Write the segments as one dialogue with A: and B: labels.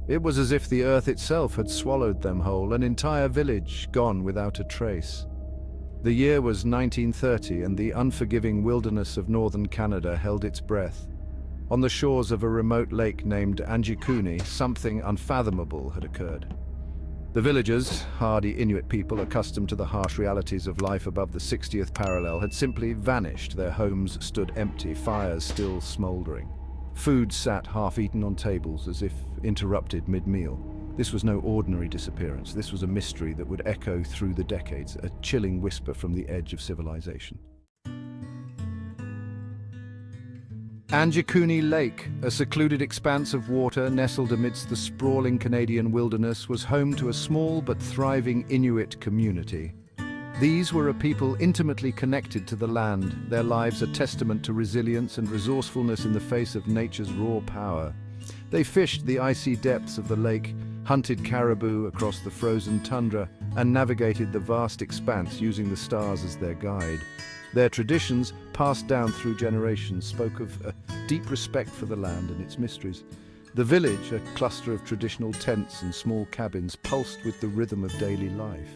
A: It was as if the earth itself had swallowed them whole, an entire village gone without a trace. The year was 1930, and the unforgiving wilderness of northern Canada held its breath. On the shores of a remote lake named Angikuni, something unfathomable had occurred. The villagers, hardy Inuit people accustomed to the harsh realities of life above the 60th parallel, had simply vanished. Their homes stood empty, fires still smouldering. Food sat half-eaten on tables as if interrupted mid-meal. This was no ordinary disappearance. This was a mystery that would echo through the decades, a chilling whisper from the edge of civilization. Angikuni Lake, a secluded expanse of water nestled amidst the sprawling Canadian wilderness, was home to a small but thriving Inuit community. These were a people intimately connected to the land, their lives a testament to resilience and resourcefulness in the face of nature's raw power. They fished the icy depths of the lake, hunted caribou across the frozen tundra, and navigated the vast expanse using the stars as their guide. Their traditions, passed down through generations, spoke of a deep respect for the land and its mysteries. The village, a cluster of traditional tents and small cabins, pulsed with the rhythm of daily life.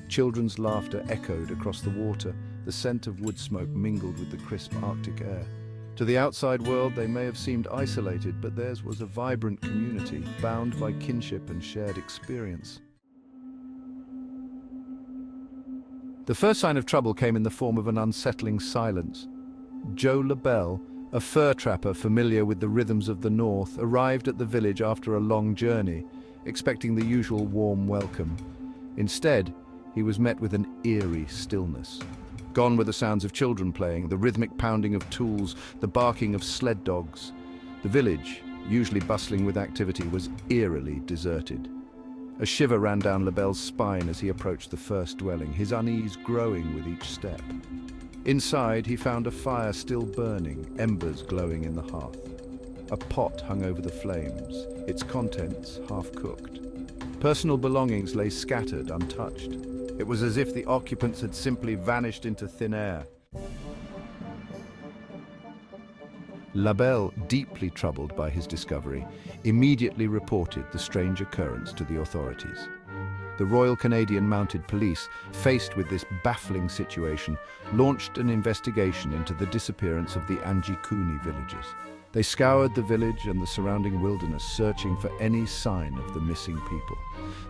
A: Children's laughter echoed across the water, the scent of wood smoke mingled with the crisp Arctic air. To the outside world, they may have seemed isolated, but theirs was a vibrant community, bound by kinship and shared experience. The first sign of trouble came in the form of an unsettling silence. Joe Labelle, a fur trapper familiar with the rhythms of the north, arrived at the village after a long journey, expecting the usual warm welcome. Instead, he was met with an eerie stillness. Gone were the sounds of children playing, the rhythmic pounding of tools, the barking of sled dogs. The village, usually bustling with activity, was eerily deserted. A shiver ran down Labelle's spine as he approached the first dwelling, his unease growing with each step. Inside, he found a fire still burning, embers glowing in the hearth. A pot hung over the flames, its contents half-cooked. Personal belongings lay scattered, untouched. It was as if the occupants had simply vanished into thin air. Labelle, deeply troubled by his discovery, immediately reported the strange occurrence to the authorities. The Royal Canadian Mounted Police, faced with this baffling situation, launched an investigation into the disappearance of the Angikuni villagers. They scoured the village and the surrounding wilderness, searching for any sign of the missing people.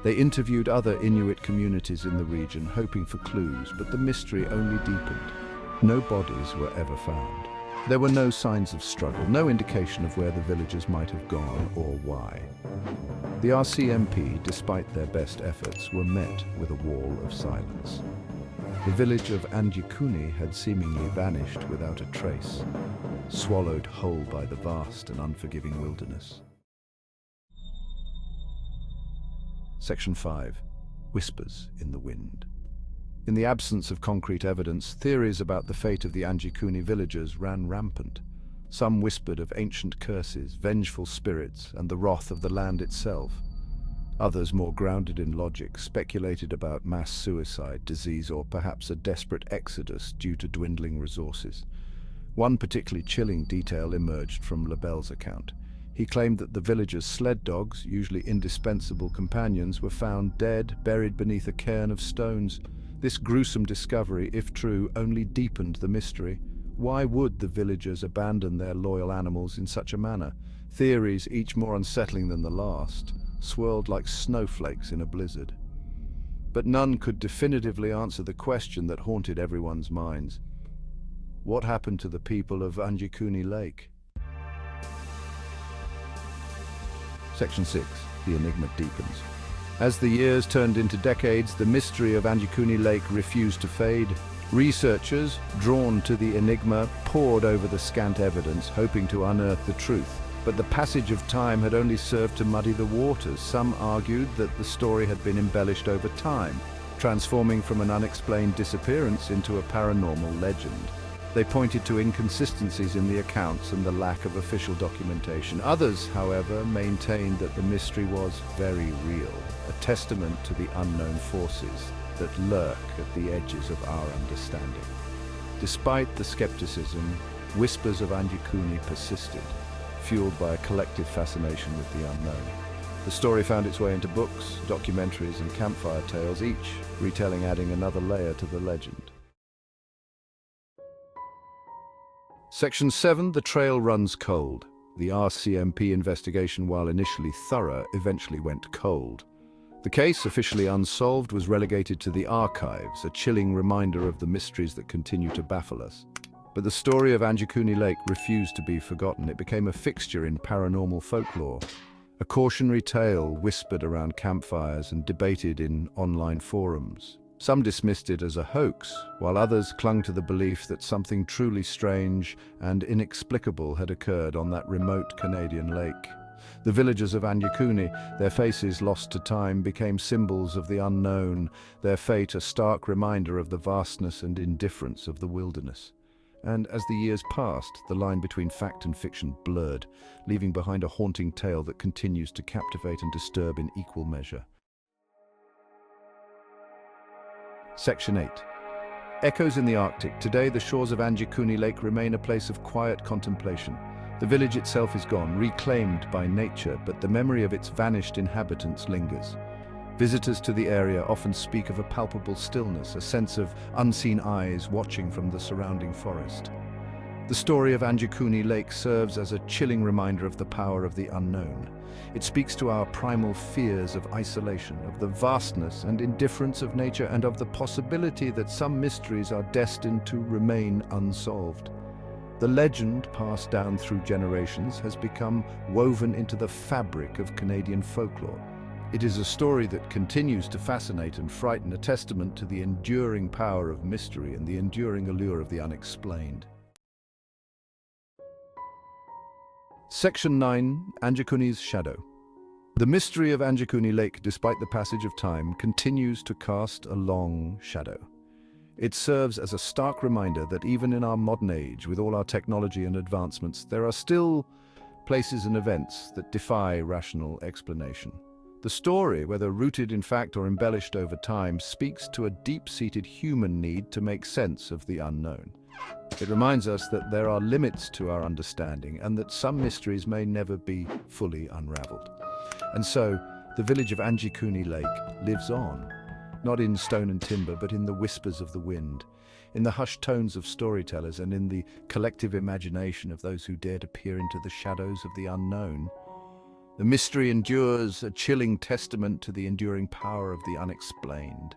A: They interviewed other Inuit communities in the region, hoping for clues, but the mystery only deepened. No bodies were ever found. There were no signs of struggle, no indication of where the villagers might have gone or why. The RCMP, despite their best efforts, were met with a wall of silence. The village of Angikuni had seemingly vanished without a trace, swallowed whole by the vast and unforgiving wilderness. Section 5. Whispers in the Wind. In the absence of concrete evidence, theories about the fate of the Angikuni villagers ran rampant. Some whispered of ancient curses, vengeful spirits, and the wrath of the land itself. Others, more grounded in logic, speculated about mass suicide, disease, or perhaps a desperate exodus due to dwindling resources. One particularly chilling detail emerged from Labelle's account. He claimed that the villagers' sled dogs, usually indispensable companions, were found dead, buried beneath a cairn of stones. This gruesome discovery, if true, only deepened the mystery. Why would the villagers abandon their loyal animals in such a manner? Theories, each more unsettling than the last, swirled like snowflakes in a blizzard. But none could definitively answer the question that haunted everyone's minds. What happened to the people of Angikuni Lake? Section 6. The Enigma Deepens. As the years turned into decades, the mystery of Angikuni Lake refused to fade. Researchers, drawn to the enigma, pored over the scant evidence, hoping to unearth the truth. But the passage of time had only served to muddy the waters. Some argued that the story had been embellished over time, transforming from an unexplained disappearance into a paranormal legend. They pointed to inconsistencies in the accounts and the lack of official documentation. Others, however, maintained that the mystery was very real, a testament to the unknown forces that lurk at the edges of our understanding. Despite the skepticism, whispers of Angikuni persisted, fueled by a collective fascination with the unknown. The story found its way into books, documentaries, and campfire tales, each retelling adding another layer to the legend. Section 7, The Trail Runs Cold. The RCMP investigation, while initially thorough, eventually went cold. The case, officially unsolved, was relegated to the archives, a chilling reminder of the mysteries that continue to baffle us. But the story of Angikuni Lake refused to be forgotten. It became a fixture in paranormal folklore, a cautionary tale whispered around campfires and debated in online forums. Some dismissed it as a hoax, while others clung to the belief that something truly strange and inexplicable had occurred on that remote Canadian lake. The villagers of Angikuni, their faces lost to time, became symbols of the unknown, their fate a stark reminder of the vastness and indifference of the wilderness. And as the years passed, the line between fact and fiction blurred, leaving behind a haunting tale that continues to captivate and disturb in equal measure. Section 8. Echoes in the Arctic. Today, the shores of Angikuni Lake remain a place of quiet contemplation. The village itself is gone, reclaimed by nature, but the memory of its vanished inhabitants lingers. Visitors to the area often speak of a palpable stillness, a sense of unseen eyes watching from the surrounding forest. The story of Angikuni Lake serves as a chilling reminder of the power of the unknown. It speaks to our primal fears of isolation, of the vastness and indifference of nature, and of the possibility that some mysteries are destined to remain unsolved. The legend, passed down through generations, has become woven into the fabric of Canadian folklore. It is a story that continues to fascinate and frighten, a testament to the enduring power of mystery and the enduring allure of the unexplained. Section 9, Angikuni's Shadow. The mystery of Angikuni Lake, despite the passage of time, continues to cast a long shadow. It serves as a stark reminder that even in our modern age, with all our technology and advancements, there are still places and events that defy rational explanation. The story, whether rooted in fact or embellished over time, speaks to a deep-seated human need to make sense of the unknown. It reminds us that there are limits to our understanding and that some mysteries may never be fully unraveled. And so, the village of Angikuni Lake lives on, not in stone and timber, but in the whispers of the wind, in the hushed tones of storytellers, and in the collective imagination of those who dare to peer into the shadows of the unknown. The mystery endures, a chilling testament to the enduring power of the unexplained.